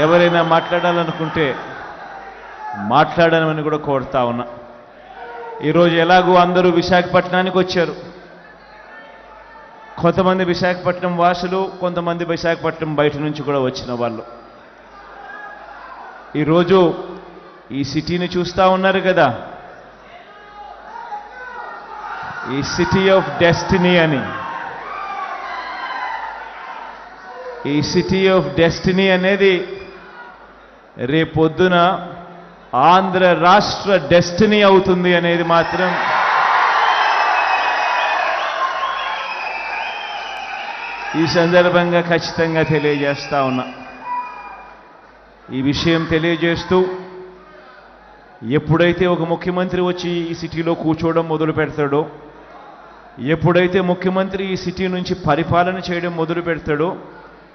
ఎవరైనా మాట్లాడాలనుకుంటే మాట్లాడమని కూడా కోరుతా ఉన్నా. ఈరోజు ఎలాగూ అందరూ విశాఖపట్నానికి వచ్చారు. కొంతమంది విశాఖపట్నం వాసులు, కొంతమంది విశాఖపట్నం బయట నుంచి కూడా వచ్చిన వాళ్ళు. ఈరోజు ఈ సిటీని చూస్తూ ఉన్నారు కదా, ఈ సిటీ ఆఫ్ డెస్టినీ అని. ఈ సిటీ ఆఫ్ డెస్టినీ అనేది రేపొద్దున ఆంధ్ర రాష్ట్ర డెస్టినీ అవుతుంది అనేది మాత్రం ఈ సందర్భంగా ఖచ్చితంగా తెలియజేస్తా ఉన్నా. ఈ విషయం తెలియజేస్తూ ఎప్పుడైతే ఒక ముఖ్యమంత్రి వచ్చి ఈ సిటీలో కూర్చోవడం మొదలు పెడతాడో, ఎప్పుడైతే ముఖ్యమంత్రి ఈ సిటీ నుంచి పరిపాలన చేయడం మొదలు పెడతాడో,